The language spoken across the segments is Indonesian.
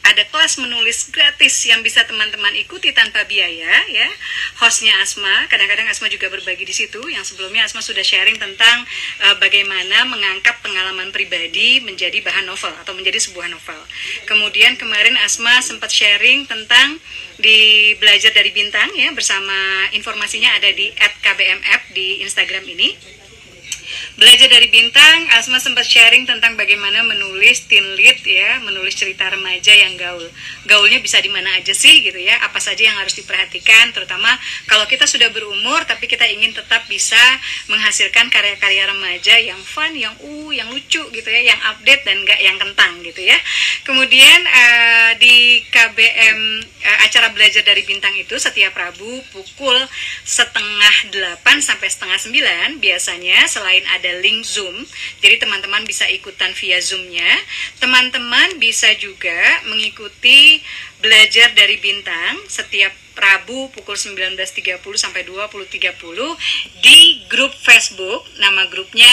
ada kelas menulis gratis yang bisa teman-teman ikuti tanpa biaya ya. Hostnya Asma, kadang-kadang Asma juga berbagi di situ. Yang sebelumnya Asma sudah sharing tentang bagaimana mengangkat pengalaman pribadi menjadi bahan novel atau menjadi sebuah novel. Kemudian kemarin Asma sempat sharing tentang di Belajar dari Bintang ya, bersama informasinya ada di @kbmapp di Instagram ini. Belajar dari Bintang, Asma sempat sharing tentang bagaimana menulis teen lead ya, menulis cerita remaja yang gaul. Gaulnya bisa di mana aja sih gitu ya, apa saja yang harus diperhatikan, terutama kalau kita sudah berumur tapi kita ingin tetap bisa menghasilkan karya-karya remaja yang fun, yang lucu gitu ya, yang update dan gak yang kentang gitu ya. Kemudian di KBM acara Belajar dari Bintang itu setiap Rabu pukul 7:30 sampai 8:30 biasanya, selain ada link Zoom, jadi teman-teman bisa ikutan via Zoom-nya. Teman-teman bisa juga mengikuti Belajar dari Bintang setiap Rabu pukul 19.30 sampai 20.30 di grup Facebook. Nama grupnya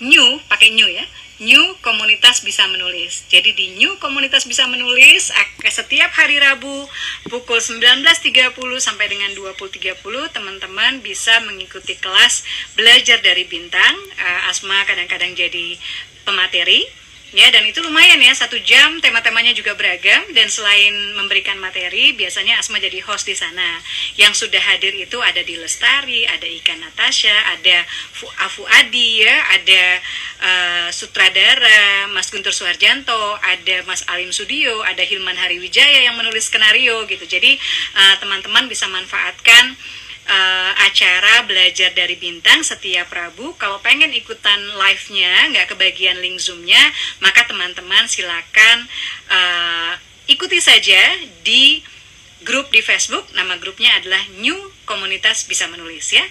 New, pakai New ya, New Komunitas Bisa Menulis. Jadi di New Komunitas Bisa Menulis setiap hari Rabu pukul 19.30 sampai dengan 20.30 teman-teman bisa mengikuti kelas Belajar dari Bintang. Asma kadang-kadang jadi pemateri ya, dan itu lumayan ya, 1 jam, tema-temanya juga beragam, dan selain memberikan materi biasanya Asma jadi host di sana. Yang sudah hadir itu ada di Lestari, ada Ika Natasha, ada Afu Adi ya, ada sutradara Mas Guntur Suharjanto, ada Mas Alim Sudio, ada Hilman Hariwijaya yang menulis skenario gitu. Jadi teman-teman bisa manfaatkan acara Belajar dari Bintang setiap Rabu. Kalau pengen ikutan live-nya, nggak kebagian link Zoom-nya, maka teman-teman silakan ikuti saja di grup di Facebook. Nama grupnya adalah New Komunitas Bisa Menulis ya.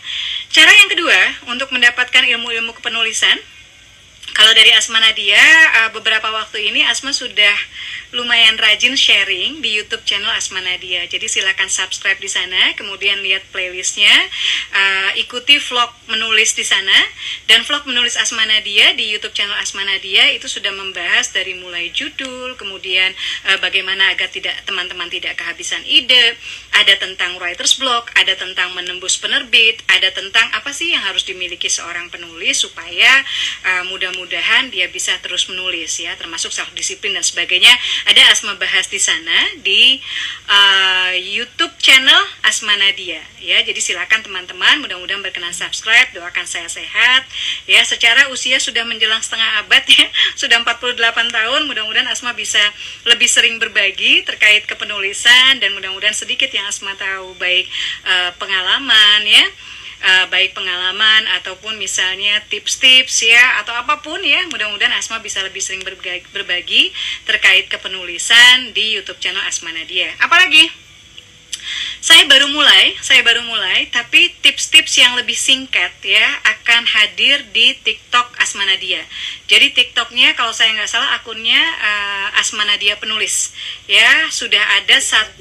Cara yang kedua untuk mendapatkan ilmu-ilmu kepenulisan, kalau dari Asma Nadia, beberapa waktu ini Asma sudah lumayan rajin sharing di YouTube channel Asma Nadia. Jadi silakan subscribe di sana, kemudian lihat playlistnya, ikuti vlog menulis di sana. Dan vlog menulis Asma Nadia di YouTube channel Asma Nadia itu sudah membahas dari mulai judul, kemudian bagaimana agar teman-teman tidak kehabisan ide, ada tentang writer's block, ada tentang menembus penerbit, ada tentang apa sih yang harus dimiliki seorang penulis supaya mudah-mudahan dia bisa terus menulis ya, termasuk self disiplin dan sebagainya. Ada Asma bahas di sana di YouTube channel Asma Nadia ya. Jadi silakan teman-teman, mudah-mudahan berkenan subscribe, doakan saya sehat ya. Secara usia sudah menjelang setengah abad ya, sudah 48 tahun, mudah-mudahan Asma bisa lebih sering berbagi terkait kepenulisan, dan mudah-mudahan sedikit yang Asma tahu, baik pengalaman ya, baik pengalaman ataupun misalnya tips-tips ya, atau apapun ya, mudah-mudahan Asma bisa lebih sering berbagi terkait kepenulisan di YouTube channel Asma Nadia. Apalagi saya baru mulai, tapi tips-tips yang lebih singkat ya akan hadir di TikTok Asma Nadia. Jadi TikToknya kalau saya nggak salah akunnya Asma Nadia Penulis ya, sudah ada 1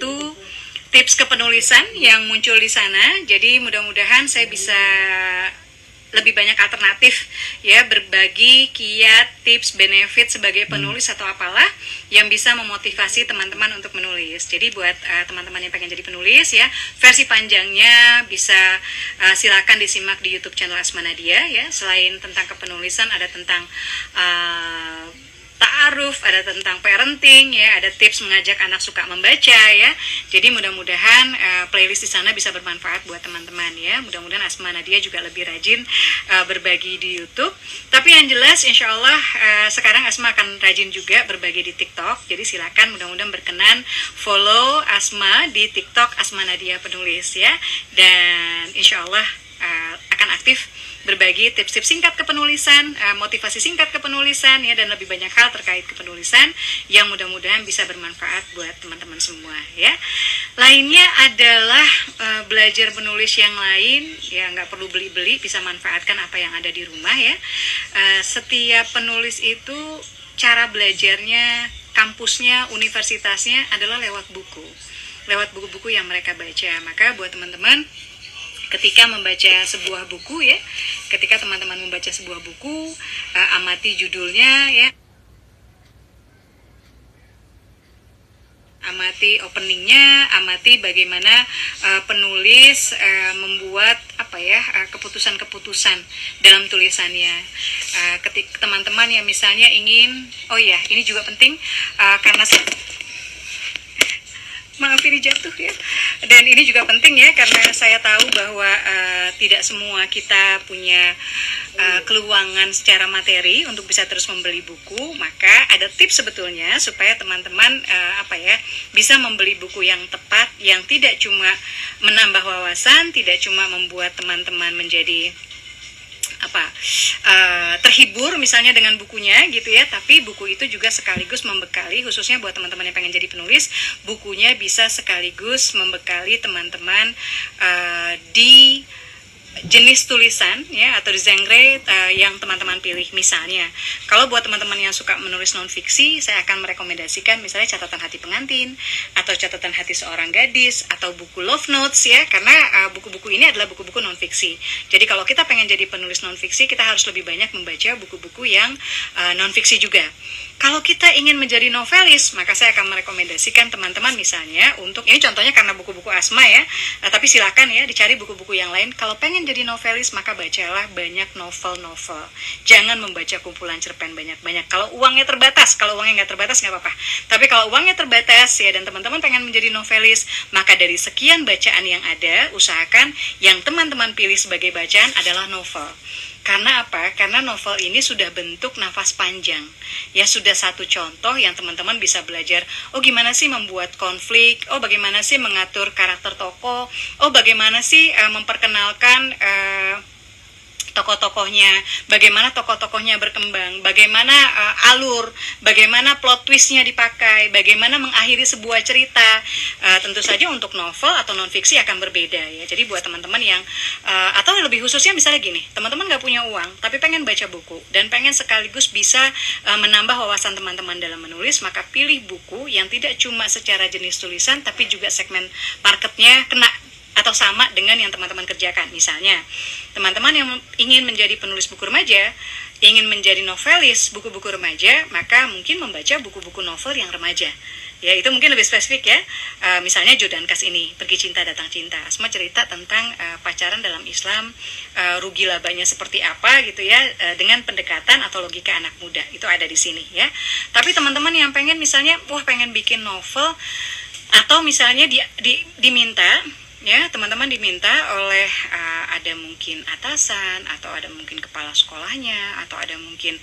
tips kepenulisan yang muncul di sana. Jadi mudah-mudahan saya bisa lebih banyak alternatif ya, berbagi kiat, tips, benefit sebagai penulis atau apalah yang bisa memotivasi teman-teman untuk menulis. Jadi buat teman-teman yang pengen jadi penulis ya, versi panjangnya bisa silakan disimak di YouTube channel Asma Nadia ya. Selain tentang kepenulisan, ada tentang ta'aruf, ada tentang parenting ya, ada tips mengajak anak suka membaca ya. Jadi mudah-mudahan playlist di sana bisa bermanfaat buat teman-teman ya. Mudah-mudahan Asma Nadia juga lebih rajin berbagi di YouTube. Tapi yang jelas insya Allah sekarang Asma akan rajin juga berbagi di TikTok. Jadi silakan, mudah-mudahan berkenan follow Asma di TikTok Asma Nadia Penulis ya. Dan insya Allah akan aktif berbagi tips-tips singkat kepenulisan, motivasi singkat kepenulisan ya, dan lebih banyak hal terkait kepenulisan yang mudah-mudahan bisa bermanfaat buat teman-teman semua ya. Lainnya adalah belajar menulis yang lain ya, nggak perlu beli-beli, bisa manfaatkan apa yang ada di rumah ya. Setiap penulis itu cara belajarnya, kampusnya, universitasnya adalah lewat buku-buku yang mereka baca. Maka buat teman-teman, ketika membaca sebuah buku ya, ketika teman-teman membaca sebuah buku, amati judulnya ya, amati openingnya, amati bagaimana penulis membuat keputusan-keputusan dalam tulisannya. Ketika teman-teman yang misalnya ingin, ini juga penting karena maaf ini jatuh ya, dan ini juga penting ya karena saya tahu bahwa tidak semua kita punya keluangan secara materi untuk bisa terus membeli buku. Maka ada tips sebetulnya supaya teman-teman bisa membeli buku yang tepat, yang tidak cuma menambah wawasan, tidak cuma membuat teman-teman menjadi terhibur misalnya dengan bukunya gitu ya, tapi buku itu juga sekaligus membekali, khususnya buat teman-teman yang pengen jadi penulis, bukunya bisa sekaligus membekali teman-teman di jenis tulisan ya atau di genre yang teman-teman pilih. Misalnya kalau buat teman-teman yang suka menulis non fiksi, saya akan merekomendasikan misalnya Catatan Hati Pengantin atau Catatan Hati Seorang Gadis atau buku Love Notes ya, karena buku-buku ini adalah buku-buku non fiksi. Jadi kalau kita pengen jadi penulis non fiksi, kita harus lebih banyak membaca buku-buku yang non fiksi juga. Kalau kita ingin menjadi novelis, maka saya akan merekomendasikan teman-teman misalnya untuk, ini contohnya karena buku-buku Asma ya, tapi silakan ya dicari buku-buku yang lain. Kalau pengen jadi novelis, maka bacalah banyak novel-novel. Jangan membaca kumpulan cerpen banyak-banyak. Kalau uangnya terbatas, kalau uangnya nggak terbatas nggak apa-apa. Tapi kalau uangnya terbatas ya dan teman-teman pengen menjadi novelis, maka dari sekian bacaan yang ada, usahakan yang teman-teman pilih sebagai bacaan adalah novel. Karena apa? Karena novel ini sudah bentuk nafas panjang. Ya sudah satu contoh yang teman-teman bisa belajar. Oh gimana sih membuat konflik? Oh bagaimana sih mengatur karakter tokoh? Oh bagaimana sih memperkenalkan tokoh-tokohnya, bagaimana tokoh-tokohnya berkembang, bagaimana alur, bagaimana plot twistnya dipakai, bagaimana mengakhiri sebuah cerita. Tentu saja untuk novel atau non-fiksi akan berbeda ya. Jadi buat teman-teman yang atau lebih khususnya misalnya gini, teman-teman nggak punya uang tapi pengen baca buku dan pengen sekaligus bisa menambah wawasan teman-teman dalam menulis, maka pilih buku yang tidak cuma secara jenis tulisan tapi juga segmen marketnya kena atau sama dengan yang teman-teman kerjakan. Misalnya, teman-teman yang ingin menjadi penulis buku remaja, ingin menjadi novelis buku-buku remaja, maka mungkin membaca buku-buku novel yang remaja. Ya, itu mungkin lebih spesifik ya. Misalnya Jodan Kas ini, Pergi Cinta Datang Cinta. Semua cerita tentang pacaran dalam Islam, rugi labanya seperti apa gitu ya, dengan pendekatan atau logika anak muda. Itu ada di sini ya. Tapi teman-teman yang pengen misalnya, pengen bikin novel, atau misalnya diminta ya, teman-teman diminta oleh ada mungkin atasan atau ada mungkin kepala sekolahnya atau ada mungkin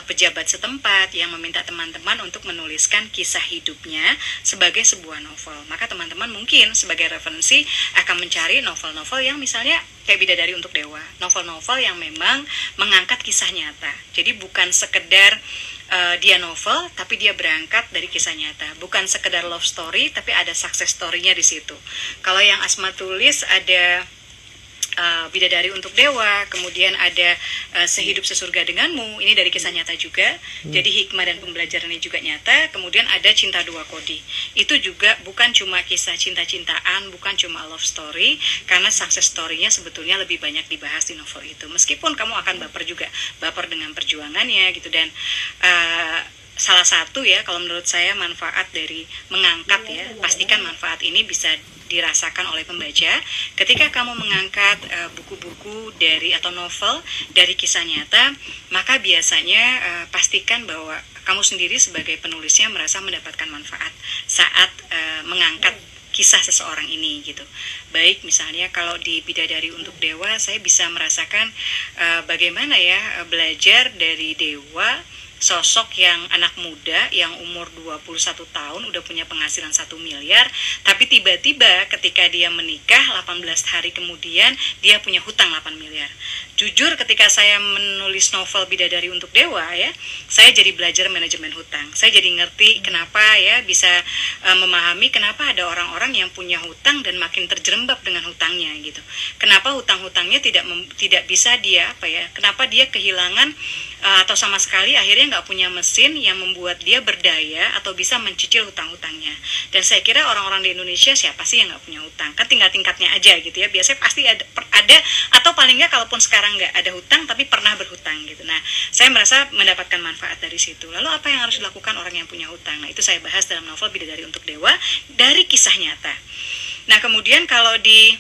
pejabat setempat yang meminta teman-teman untuk menuliskan kisah hidupnya sebagai sebuah novel. Maka teman-teman mungkin sebagai referensi akan mencari novel-novel yang misalnya kayak Bidadari Untuk Dewa, novel-novel yang memang mengangkat kisah nyata. Jadi bukan sekedar dia novel tapi dia berangkat dari kisah nyata, bukan sekedar love story tapi ada success story-nya di situ. Kalau yang Asma tulis ada Bidadari Untuk Dewa, kemudian ada Sehidup Sesurga Denganmu, ini dari kisah nyata juga. Jadi hikmah dan pembelajarannya juga nyata. Kemudian ada Cinta Dua Kodi, itu juga bukan cuma kisah cinta-cintaan, bukan cuma love story, karena success story-nya sebetulnya lebih banyak dibahas di novel itu. Meskipun kamu akan baper juga, baper dengan perjuangannya gitu. Dan salah satu ya kalau menurut saya manfaat dari mengangkat ya, pastikan manfaat ini bisa dirasakan oleh pembaca ketika kamu mengangkat buku-buku dari atau novel dari kisah nyata, maka biasanya pastikan bahwa kamu sendiri sebagai penulisnya merasa mendapatkan manfaat saat mengangkat kisah seseorang ini gitu. Baik misalnya kalau di Bidadari Untuk Dewa, saya bisa merasakan bagaimana ya belajar dari Dewa, sosok yang anak muda yang umur 21 tahun udah punya penghasilan 1 miliar, tapi tiba-tiba ketika dia menikah 18 hari kemudian dia punya hutang 8 miliar. Jujur ketika saya menulis novel Bidadari Untuk Dewa ya, saya jadi belajar manajemen hutang. Saya jadi ngerti kenapa ya bisa memahami kenapa ada orang-orang yang punya hutang dan makin terjerembab dengan hutangnya gitu. Kenapa hutang-hutangnya tidak bisa dia kenapa dia kehilangan atau sama sekali akhirnya nggak punya mesin yang membuat dia berdaya atau bisa mencicil hutang-hutangnya. Dan saya kira orang-orang di Indonesia siapa sih yang nggak punya hutang? Kan tingkat-tingkatnya aja gitu ya. Biasanya pasti ada atau paling nggak kalaupun sekarang nggak ada hutang tapi pernah berhutang gitu. Nah, saya merasa mendapatkan manfaat dari situ. Lalu apa yang harus dilakukan orang yang punya hutang? Nah, itu saya bahas dalam novel Bidadari untuk Dewa dari kisah nyata. Nah, kemudian kalau di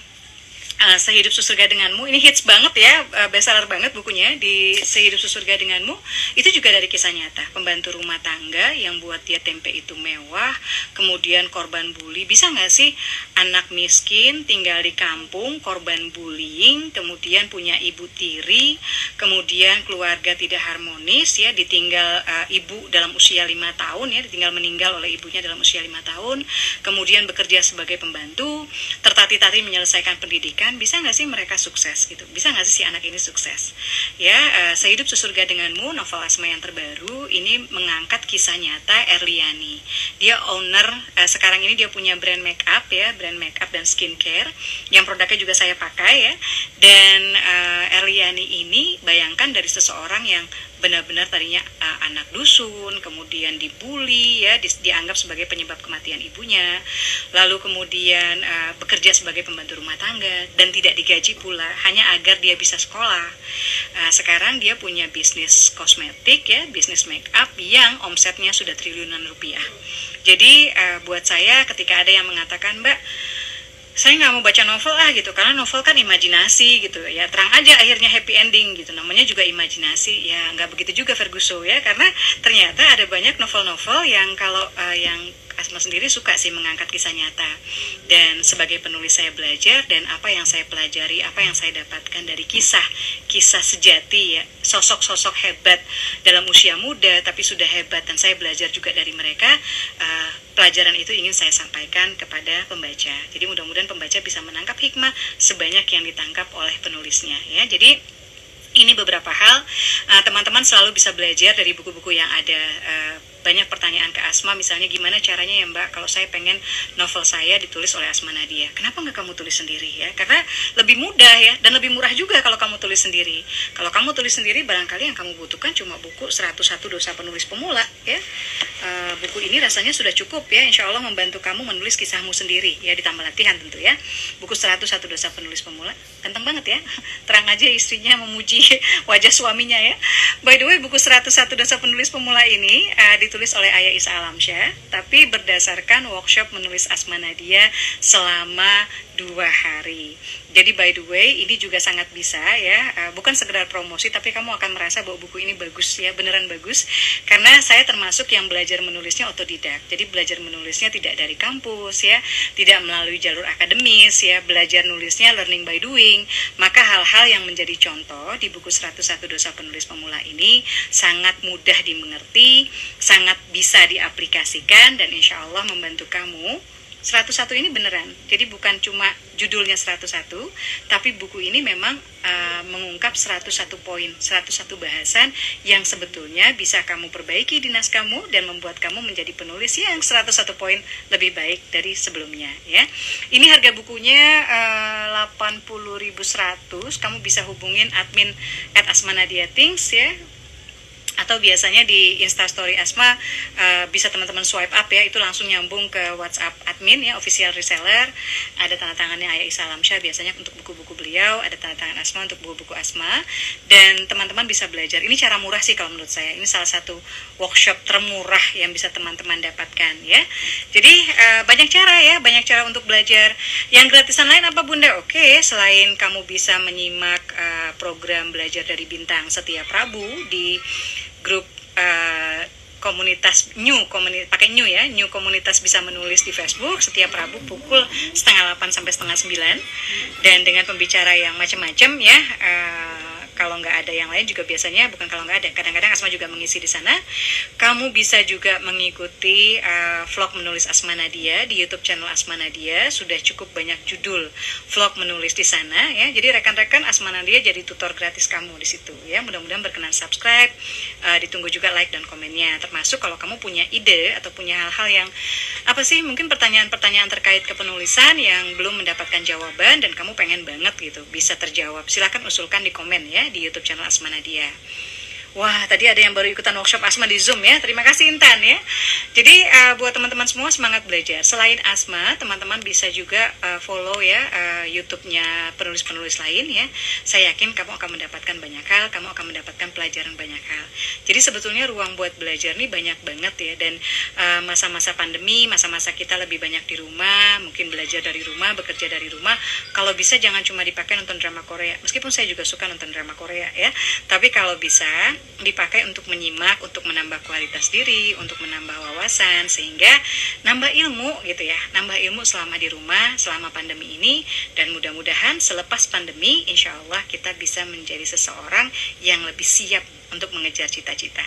Sehidup Sesurga Denganmu, ini hits banget ya, bestseller banget bukunya di Sehidup Sesurga Denganmu. Itu juga dari kisah nyata, pembantu rumah tangga yang buat dia tempe itu mewah, kemudian korban bully. Bisa nggak sih anak miskin tinggal di kampung, korban bullying, kemudian punya ibu tiri, kemudian keluarga tidak harmonis ya, ditinggal ibu dalam usia 5 tahun ya, ditinggal meninggal oleh ibunya dalam usia 5 tahun, kemudian bekerja sebagai pembantu, tertatih-tatih menyelesaikan pendidikan. Bisa nggak sih mereka sukses gitu? Bisa nggak sih si anak ini sukses? Ya, Sehidup Sesurga Denganmu, novel Asma yang terbaru, ini mengangkat kisah nyata Erliani. Dia owner, sekarang ini dia punya brand make up ya, brand make up dan skincare, yang produknya juga saya pakai ya. Dan Erliani ini, bayangkan dari seseorang yang benar-benar tadinya anak dusun, kemudian dibully ya, dianggap sebagai penyebab kematian ibunya, lalu kemudian bekerja sebagai pembantu rumah tangga dan tidak digaji pula, hanya agar dia bisa sekolah. Sekarang dia punya bisnis kosmetik ya, bisnis make up yang omsetnya sudah triliunan rupiah. Jadi buat saya ketika ada yang mengatakan, Mbak, saya nggak mau baca novel gitu, karena novel kan imajinasi gitu ya, terang aja akhirnya happy ending gitu, namanya juga imajinasi ya, nggak begitu juga Ferguson ya, karena ternyata ada banyak novel-novel yang kalau yang Asma sendiri suka sih mengangkat kisah nyata. Dan sebagai penulis saya belajar, dan apa yang saya pelajari, apa yang saya dapatkan dari kisah sejati ya, sosok-sosok hebat dalam usia muda tapi sudah hebat, dan saya belajar juga dari mereka. Pelajaran itu ingin saya sampaikan kepada pembaca. Jadi mudah-mudahan pembaca bisa menangkap hikmah sebanyak yang ditangkap oleh penulisnya ya. Jadi ini beberapa hal teman-teman selalu bisa belajar dari buku-buku yang ada. Banyak pertanyaan ke Asma, misalnya gimana caranya ya Mbak kalau saya pengen novel saya ditulis oleh Asma Nadia, kenapa nggak kamu tulis sendiri ya, karena lebih mudah ya, dan lebih murah juga kalau kamu tulis sendiri. Kalau kamu tulis sendiri, barangkali yang kamu butuhkan cuma buku 101 Dosa Penulis Pemula ya. Buku ini rasanya sudah cukup ya, insya Allah membantu kamu menulis kisahmu sendiri ya, ditambah latihan tentu ya. Buku 101 Dosa Penulis Pemula, ganteng banget ya, terang aja istrinya memuji wajah suaminya ya. By the way, buku 101 Dosa Penulis Pemula ini ditulis oleh Ayah Isa Alamsyah, tapi berdasarkan workshop menulis Asma Nadia selama 2 hari. Jadi by the way, ini juga sangat bisa ya, bukan sekedar promosi, tapi kamu akan merasa bahwa buku ini bagus ya, beneran bagus, karena saya termasuk yang belajar menulisnya otodidak. Jadi belajar menulisnya tidak dari kampus ya, tidak melalui jalur akademis ya, belajar nulisnya learning by doing. Maka hal-hal yang menjadi contoh di buku 101 Dosa Penulis Pemula ini sangat mudah dimengerti, sangat bisa diaplikasikan, dan insya Allah membantu kamu. 101 ini beneran, jadi bukan cuma judulnya 101, tapi buku ini memang mengungkap 101 poin, 101 bahasan yang sebetulnya bisa kamu perbaiki di naskahmu dan membuat kamu menjadi penulis yang 101 poin lebih baik dari sebelumnya ya. Ini harga bukunya 80.100, kamu bisa hubungin admin @asmanadiatings ya, atau biasanya di Instastory Asma bisa teman-teman swipe up ya, itu langsung nyambung ke WhatsApp admin ya, official reseller. Ada tanda tangannya Ayah Isa Alamsyah biasanya untuk buku-buku beliau, ada tanda tangan Asma untuk buku-buku Asma, dan teman-teman bisa belajar. Ini cara murah sih kalau menurut saya, ini salah satu workshop termurah yang bisa teman-teman dapatkan ya. Jadi banyak cara ya, banyak cara untuk belajar. Yang gratisan lain apa Bunda? Oke, selain kamu bisa menyimak program belajar dari Bintang setiap Rabu di grup komunitas pakai new ya, new komunitas bisa menulis di Facebook setiap Rabu pukul 7:30 sampai 8:30, dan dengan pembicara yang macam-macam ya. Kalau nggak ada yang lain juga biasanya, bukan kalau nggak ada, kadang-kadang Asma juga mengisi di sana. Kamu bisa juga mengikuti vlog menulis Asma Nadia di YouTube channel Asma Nadia. Sudah cukup banyak judul vlog menulis di sana ya. Jadi rekan-rekan, Asma Nadia jadi tutor gratis kamu di situ ya. Mudah-mudahan berkenan subscribe, ditunggu juga like dan komennya. Termasuk kalau kamu punya ide atau punya hal-hal yang apa sih, mungkin pertanyaan-pertanyaan terkait kepenulisan yang belum mendapatkan jawaban dan kamu pengen banget gitu bisa terjawab, silakan usulkan di komen ya di YouTube channel Asma Nadia. Wah, tadi ada yang baru ikutan workshop asma di Zoom ya. Terima kasih Intan ya. Jadi buat teman-teman semua semangat belajar. Selain asma, teman-teman bisa juga follow ya YouTube-nya penulis-penulis lain ya. Saya yakin kamu akan mendapatkan banyak hal, kamu akan mendapatkan pelajaran banyak hal. Jadi sebetulnya ruang buat belajar nih banyak banget ya, dan masa-masa pandemi, masa-masa kita lebih banyak di rumah, mungkin belajar dari rumah, bekerja dari rumah. Kalau bisa jangan cuma dipakai nonton drama Korea. Meskipun saya juga suka nonton drama Korea ya. Tapi kalau bisa dipakai untuk menyimak, untuk menambah kualitas diri, untuk menambah wawasan, sehingga nambah ilmu gitu ya, nambah ilmu selama di rumah, selama pandemi ini, dan mudah-mudahan selepas pandemi, insya Allah kita bisa menjadi seseorang yang lebih siap untuk mengejar cita-cita.